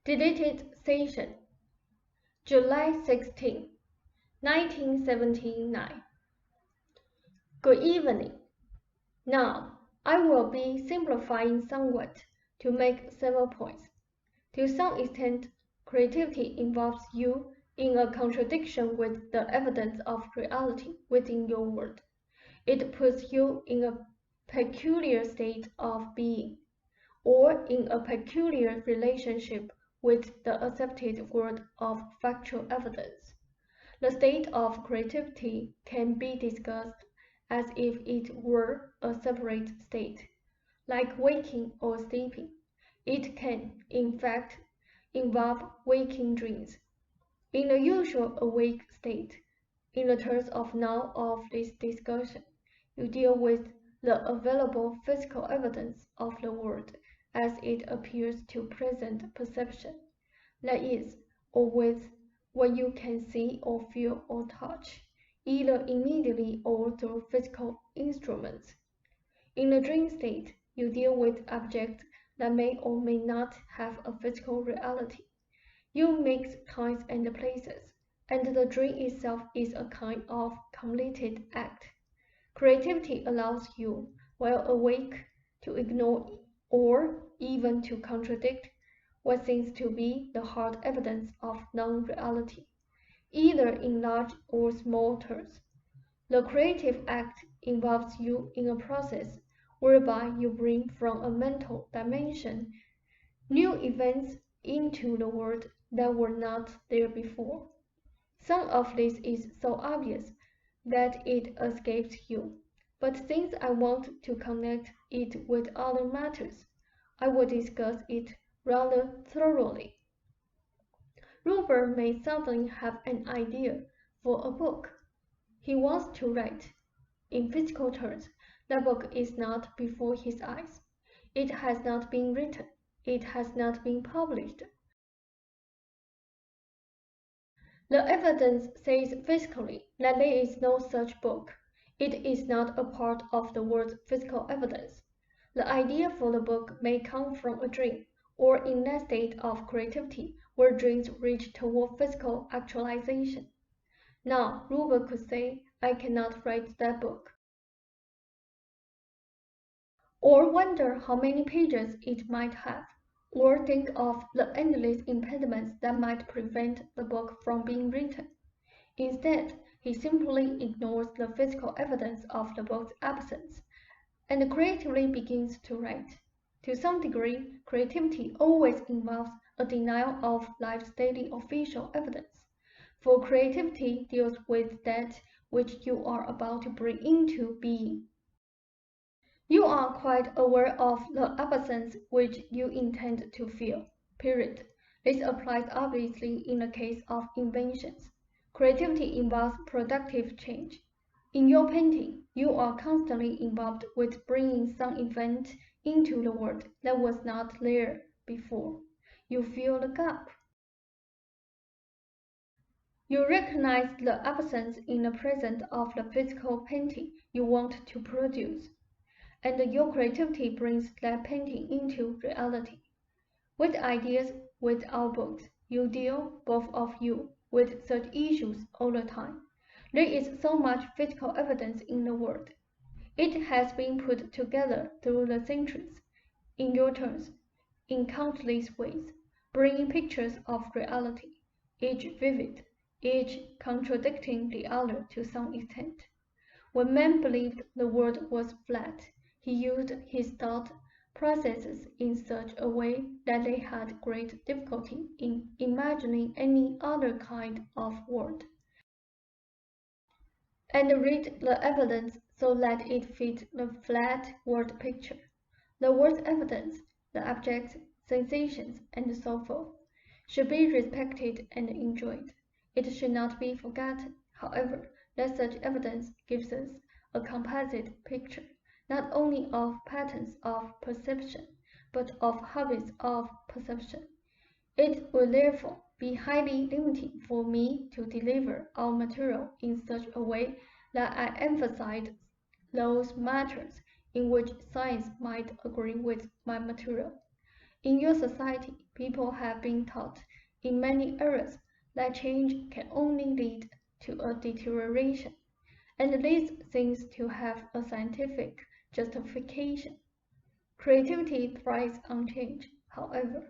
Deleted session, July 16, 1979. Good evening. Now, I will be simplifying somewhat to make several points. To some extent, creativity involves you in a contradiction with the evidence of reality within your world. It puts you in a peculiar state of being, or in a peculiar relationship with the accepted world of factual evidence. The state of creativity can be discussed as if it were a separate state, like waking or sleeping. It can, in fact, involve waking dreams. In the usual awake state, in the terms of now of this discussion, you deal with the available physical evidence of the world as it appears to present perception, that is, or with what you can see or feel or touch, either immediately or through physical instruments. In the dream state, you deal with objects that may or may not have a physical reality. You mix times and places, and the dream itself is a kind of completed act. Creativity allows you, while awake, to ignore or even to contradict what seems to be the hard evidence of non-reality, either in large or small terms. The creative act involves you in a process whereby you bring from a mental dimension new events into the world that were not there before. Some of this is so obvious that it escapes you, but since I want to connect it with other matters, I will discuss it rather thoroughly. Rupert may suddenly have an idea for a book. He wants to write. In physical terms, that book is not before his eyes. It has not been written. It has not been published. The evidence says physically that there is no such book. It is not a part of the world's physical evidence. The idea for the book may come from a dream, or in that state of creativity where dreams reach toward physical actualization. Now, Rupert could say, I cannot write that book, or wonder how many pages it might have, or think of the endless impediments that might prevent the book from being written. Instead, he simply ignores the physical evidence of the book's absence and creatively begins to write. To some degree, creativity always involves a denial of life's daily official evidence, for creativity deals with that which you are about to bring into being. You are quite aware of the absence which you intend to fill, period. This applies obviously in the case of inventions. Creativity involves productive change. In your painting, you are constantly involved with bringing some event into the world that was not there before. You fill the gap. You recognize the absence in the present of the physical painting you want to produce, and your creativity brings that painting into reality. With ideas, with our books, you deal, both of you, with such issues all the time. There is so much physical evidence in the world. It has been put together through the centuries, in your terms, in countless ways, bringing pictures of reality, each vivid, each contradicting the other to some extent. When man believed the world was flat, he used his thought processes in such a way that they had great difficulty in imagining any other kind of world, and read the evidence so that it fit the flat word picture. The word's evidence, the objects, sensations, and so forth, should be respected and enjoyed. It should not be forgotten, however, that such evidence gives us a composite picture, not only of patterns of perception, but of habits of perception. It will therefore be highly limiting for me to deliver our material in such a way that I emphasize those matters in which science might agree with my material. In your society, people have been taught in many areas that change can only lead to a deterioration, and this seems to have a scientific justification. Creativity thrives on change, however.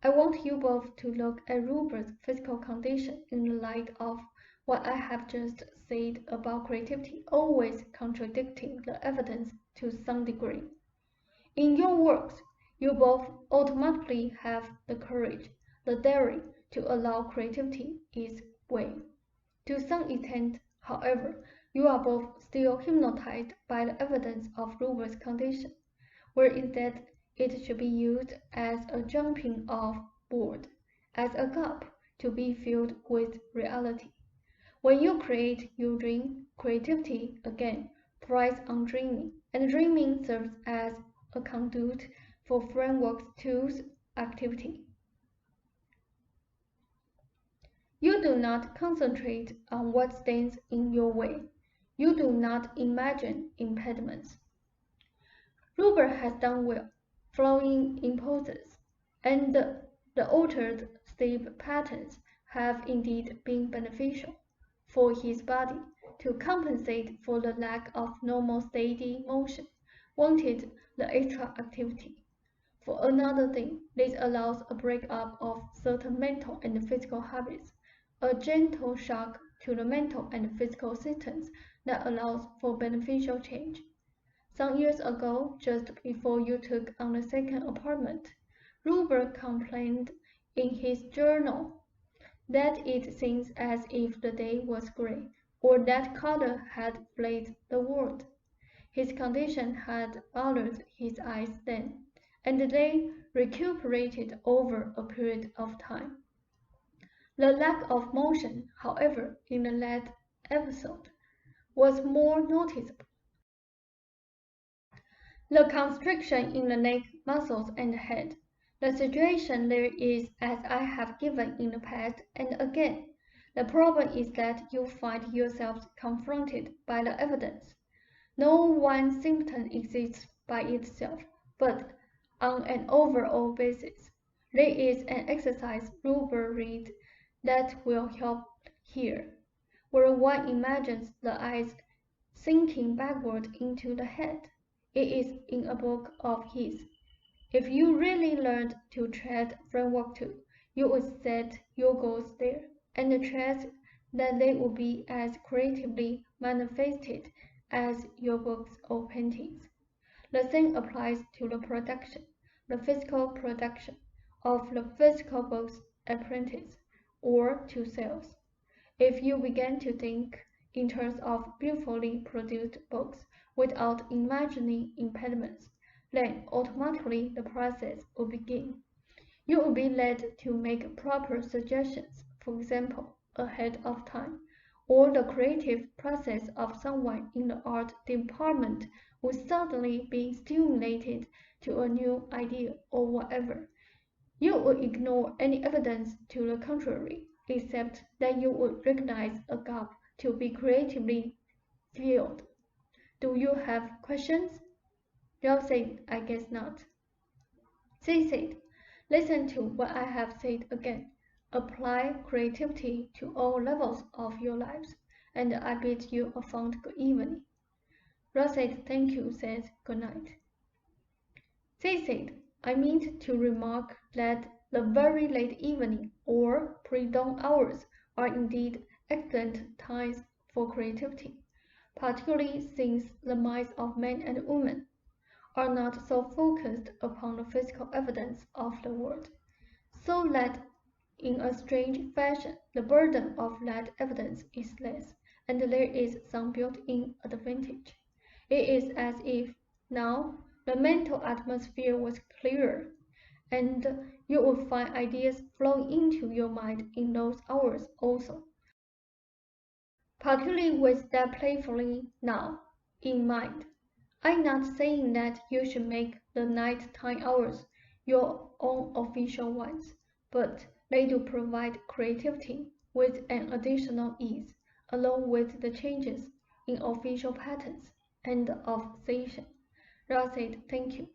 I want you both to look at Rupert's physical condition in the light of what I have just said about creativity always contradicting the evidence to some degree. In your works, you both automatically have the courage, the daring to allow creativity its way. To some extent, however, you are both still hypnotized by the evidence of Rupert's condition, where instead it should be used as a jumping off board, as a gap to be filled with reality. When you create, you dream. Creativity, again, thrives on dreaming, and dreaming serves as a conduit for frameworks tools activity. You do not concentrate on what stands in your way. You do not imagine impediments. Rupert has done well, flowing impulses, and the altered step patterns have indeed been beneficial for his body to compensate for the lack of normal steady motion, wanted the extra activity. For another thing, this allows a break-up of certain mental and physical habits, a gentle shock to the mental and physical systems that allows for beneficial change. Some years ago, just before you took on the second apartment, Rupert complained in his journal that it seems as if the day was gray, or that color had fled the world. His condition had bothered his eyes then, and they recuperated over a period of time. The lack of motion, however, in the last episode, was more noticeable. The constriction in the neck, muscles, and head. The situation there is as I have given in the past, and again, the problem is that you find yourselves confronted by the evidence. No one symptom exists by itself, but on an overall basis. There is an exercise Rupert read that will help here, where one imagines the eyes sinking backward into the head. It is in a book of his. If you really learned to tread framework 2, you would set your goals there, and trust that they would be as creatively manifested as your books or paintings. The same applies to the production, the physical production, of the physical book's apprentice, or to sales. If you begin to think in terms of beautifully produced books without imagining impediments, then automatically the process will begin. You will be led to make proper suggestions, for example, ahead of time, or the creative process of someone in the art department will suddenly be stimulated to a new idea or whatever. You will ignore any evidence to the contrary, except that you would recognize a gap to be creatively filled. Do you have questions? Ralph said, I guess not. She said, listen to what I have said again. Apply creativity to all levels of your lives, and I bid you a fond good evening. Ralph said, thank you, said good night. She said, I meant to remark that the very late evening or pre-dawn hours are indeed excellent times for creativity, particularly since the minds of men and women are not so focused upon the physical evidence of the world, so that in a strange fashion the burden of that evidence is less, and there is some built-in advantage. It is as if now the mental atmosphere was clearer, and you would find ideas flowing into your mind in those hours also, particularly with that playfully now in mind. I'm not saying that you should make the nighttime hours your own official ones, but they do provide creativity with an additional ease, along with the changes in official patterns and of session. Ralph said, thank you.